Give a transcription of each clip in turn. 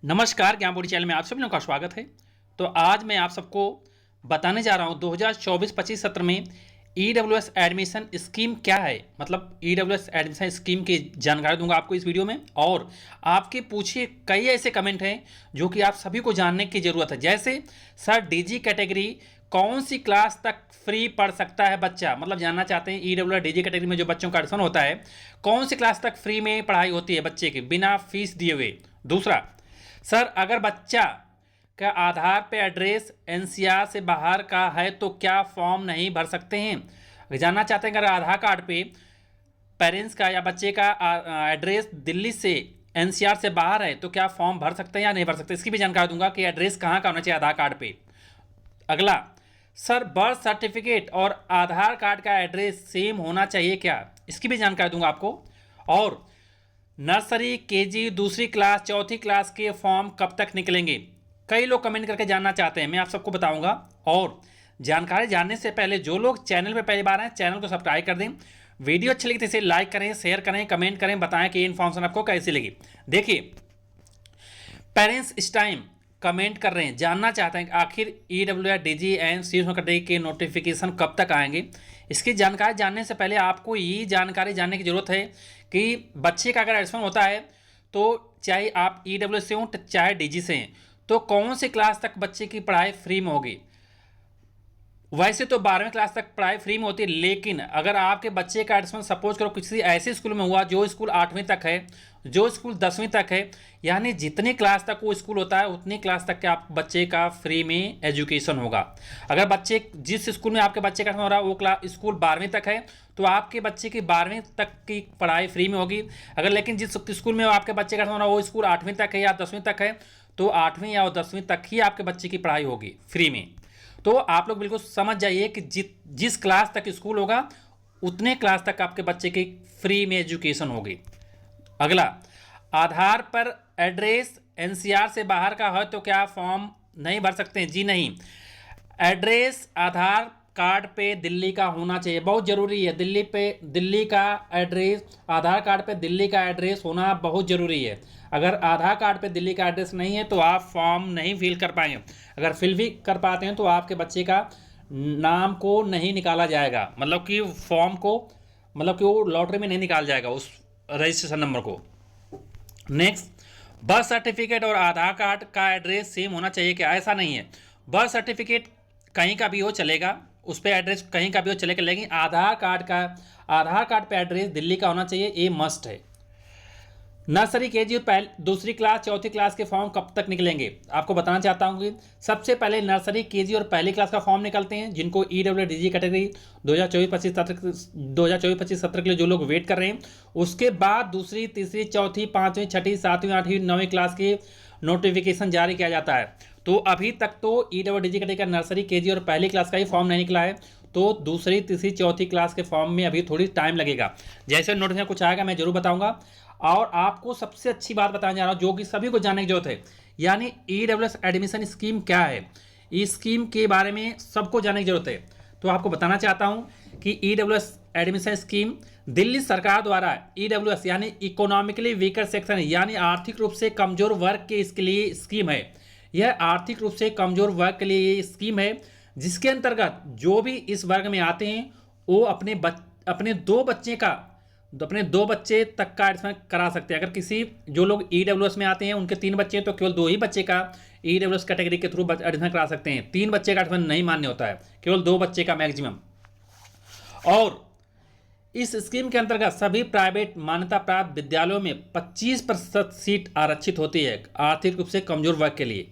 नमस्कार, ज्ञान चैनल में आप सभी लोगों का स्वागत है। तो आज मैं आप सबको बताने जा रहा हूँ 2024-25 सत्र में ईडब्ल्यूएस एडमिशन स्कीम क्या है। मतलब ईडब्ल्यूएस एडमिशन स्कीम की जानकारी दूंगा आपको इस वीडियो में। और आपके पूछे कई ऐसे कमेंट हैं जो कि आप सभी को जानने की ज़रूरत है। जैसे सर डीजी कैटेगरी कौन सी क्लास तक फ्री पढ़ सकता है बच्चा, मतलब जानना चाहते हैं ईडब्ल्यूएस डीजी कैटेगरी में जो बच्चों का एडमिशन होता है कौन सी क्लास तक फ्री में पढ़ाई होती है बच्चे की बिना फीस दिए हुए। दूसरा, सर अगर बच्चा का आधार पे एड्रेस एनसीआर से बाहर का है तो क्या फॉर्म नहीं भर सकते हैं। जानना चाहते हैं अगर आधार कार्ड पे पेरेंट्स का या बच्चे का एड्रेस दिल्ली से एनसीआर से बाहर है तो क्या फॉर्म भर सकते हैं या नहीं भर सकते, इसकी भी जानकारी दूंगा कि एड्रेस कहाँ का होना चाहिए आधार कार्ड पे। अगला, सर बर्थ सर्टिफिकेट और आधार कार्ड का एड्रेस सेम होना चाहिए क्या, इसकी भी जानकारी दूंगा आपको। और नर्सरी केजी दूसरी क्लास चौथी क्लास के फॉर्म कब तक निकलेंगे, कई लोग कमेंट करके जानना चाहते हैं, मैं आप सबको बताऊंगा। और जानकारी जानने से पहले जो लोग चैनल पे पहली बार हैं चैनल को सब्सक्राइब कर दें, वीडियो अच्छी लगी तो इसे लाइक करें, शेयर करें, कमेंट करें, बताएं कि ये इन्फॉर्मेशन आपको कैसी लगी। देखिए, पेरेंट्स इस टाइम कमेंट कर रहे हैं, जानना चाहते हैं कि आखिर EWS DG and C category के नोटिफिकेशन कब तक आएंगे। इसकी जानकारी जानने से पहले आपको ये जानकारी जानने की जरूरत है कि बच्चे का अगर एडमिशन होता है तो चाहे आप ईडब्ल्यूएस से हों चाहे डीजी से हैं तो कौन सी क्लास तक बच्चे की पढ़ाई फ्री में होगी। वैसे तो 12वीं क्लास तक पढ़ाई फ्री में होती है, लेकिन अगर आपके बच्चे का एडमिशन सपोज करो किसी ऐसे स्कूल में हुआ जो स्कूल 8वीं तक है, जो स्कूल 10वीं तक है, यानी जितनी क्लास तक वो स्कूल होता है उतनी क्लास तक के आप बच्चे का फ्री में एजुकेशन होगा। अगर बच्चे जिस स्कूल में आपके बच्चे का एडमिशन हो रहा है वो क्लास स्कूल 12वीं तक है तो आपके बच्चे की 12वीं तक की पढ़ाई फ्री में होगी। अगर लेकिन जिस स्कूल में आपके बच्चे का एडमिशन हो रहा है वो स्कूल 8वीं तक है या 10वीं तक है तो 8वीं या 10वीं तक ही आपके बच्चे की पढ़ाई होगी फ्री में। तो आप लोग बिल्कुल समझ जाइए कि जिस क्लास तक स्कूल होगा उतने क्लास तक आपके बच्चे की फ्री में एजुकेशन होगी। अगला, आधार पर एड्रेस एनसीआर से बाहर का है तो क्या फॉर्म नहीं भर सकते हैं। जी नहीं, एड्रेस आधार कार्ड पे दिल्ली का होना चाहिए, बहुत ज़रूरी है। दिल्ली का एड्रेस, आधार कार्ड पे दिल्ली का एड्रेस होना बहुत ज़रूरी है। अगर आधार कार्ड पे दिल्ली का एड्रेस नहीं है तो आप फॉर्म नहीं फिल कर पाएंगे। अगर फिल भी कर पाते हैं तो आपके बच्चे का नाम को नहीं निकाला जाएगा, मतलब कि फॉर्म को, मतलब कि वो लॉटरी में नहीं निकाल जाएगा उस रजिस्ट्रेशन नंबर को। नेक्स्ट, बर्थ सर्टिफिकेट और आधार कार्ड का एड्रेस सेम होना चाहिए क्या, ऐसा नहीं है। बर्थ सर्टिफिकेट कहीं का भी हो चलेगा, उस पर एड्रेस कहीं का भी हो चलेगा, लेकिन आधार कार्ड पे एड्रेस दिल्ली का होना चाहिए, ये मस्ट है। नर्सरी केजी और दूसरी क्लास चौथी क्लास के फॉर्म कब तक निकलेंगे, आपको बताना चाहता हूँ कि सबसे पहले नर्सरी केजी और पहली क्लास का फॉर्म निकलते हैं जिनको ईडब्ल्यू डीजी कैटेगरी 2024-25 सत्र के लिए जो लोग वेट कर रहे हैं। उसके बाद दूसरी तीसरी चौथी पाँचवीं छठी सातवीं आठवीं नौवीं क्लास के नोटिफिकेशन जारी किया जाता है। तो अभी तक तो ईडब्ल्यू डीजी कैटेगरी का नर्सरी केजी और पहली क्लास का ही फॉर्म नहीं निकला है, तो दूसरी तीसरी चौथी क्लास के फॉर्म में अभी थोड़ी टाइम लगेगा। जैसे नोटिफिकेशन कुछ आएगा मैं जरूर बताऊंगा। और आपको सबसे अच्छी बात बताने जा रहा हूँ जो कि सभी को जानने की जरूरत है, यानी ईडब्ल्यूएस एडमिशन स्कीम क्या है, इस स्कीम के बारे में सबको जानने की जरूरत है। तो आपको बताना चाहता हूँ कि ईडब्ल्यूएस एडमिशन स्कीम दिल्ली सरकार द्वारा ईडब्ल्यूएस यानी इकोनॉमिकली वीकर सेक्शन यानी आर्थिक रूप से कमजोर वर्ग के इसके लिए स्कीम है। यह आर्थिक रूप से कमजोर वर्ग के लिए ये स्कीम है जिसके अंतर्गत जो भी इस वर्ग में आते हैं वो अपने दो बच्चे तक का एडमिशन करा सकते हैं। अगर किसी जो लोग ईडब्ल्यूएस में आते हैं उनके 3 बच्चे हैं तो केवल 2 ही बच्चे का ईडब्ल्यूएस कैटेगरी के थ्रू एडमिशन करा सकते हैं, 3 बच्चे का एडमिशन नहीं मान्य होता है, केवल 2 बच्चे का मैक्सिमम। और इस स्कीम के अंतर्गत सभी प्राइवेट मान्यता प्राप्त विद्यालयों में 25% सीट आरक्षित होती है आर्थिक रूप से कमजोर वर्ग के लिए।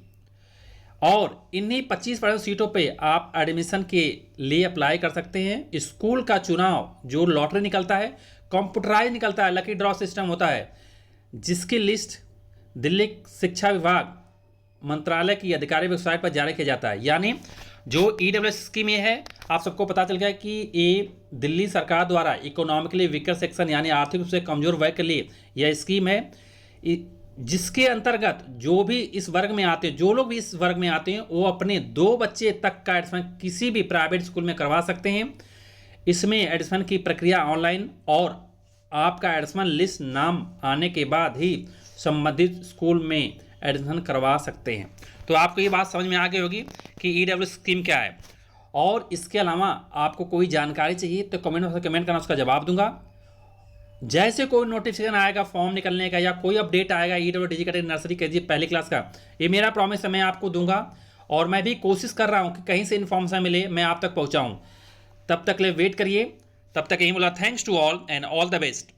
और इन्हीं 25% सीटों पे आप एडमिशन के लिए अप्लाई कर सकते हैं। स्कूल का चुनाव जो लॉटरी निकलता है कंप्यूटराइज निकलता है, लकी ड्रॉ सिस्टम होता है, जिसकी लिस्ट दिल्ली शिक्षा विभाग मंत्रालय की आधिकारिक वेबसाइट पर जारी किया जाता है। यानी जो ईडब्ल्यूएस स्कीम ये है, आप सबको पता चल गया कि ये दिल्ली सरकार द्वारा इकोनॉमिकली वीकर सेक्शन यानी आर्थिक रूप से कमजोर वर्ग के लिए यह स्कीम है, जिसके अंतर्गत जो भी इस वर्ग में आते हैं, जो लोग भी इस वर्ग में आते हैं वो अपने 2 बच्चे तक का एडमिशन किसी भी प्राइवेट स्कूल में करवा सकते हैं। इसमें एडमिशन की प्रक्रिया ऑनलाइन और आपका एडमिशन लिस्ट नाम आने के बाद ही संबंधित स्कूल में एडमिशन करवा सकते हैं। तो आपको ये बात समझ में आ गई होगी कि EWS स्कीम क्या है। और इसके अलावा आपको कोई जानकारी चाहिए तो कमेंट में कमेंट करना, उसका जवाब दूंगा। जैसे कोई नोटिफिकेशन आएगा फॉर्म निकलने का या कोई अपडेट आएगा EWS डिजिटल नर्सरी के पहली क्लास का, ये मेरा प्रॉमिस है, मैं आपको दूंगा। और मैं भी कोशिश कर रहा हूँ कि कहीं से इन्फॉर्मेशन मिले मैं आप तक पहुँचाऊँ। तब तक ले वेट करिए। तब तक यही बोला, thanks to all and all the best.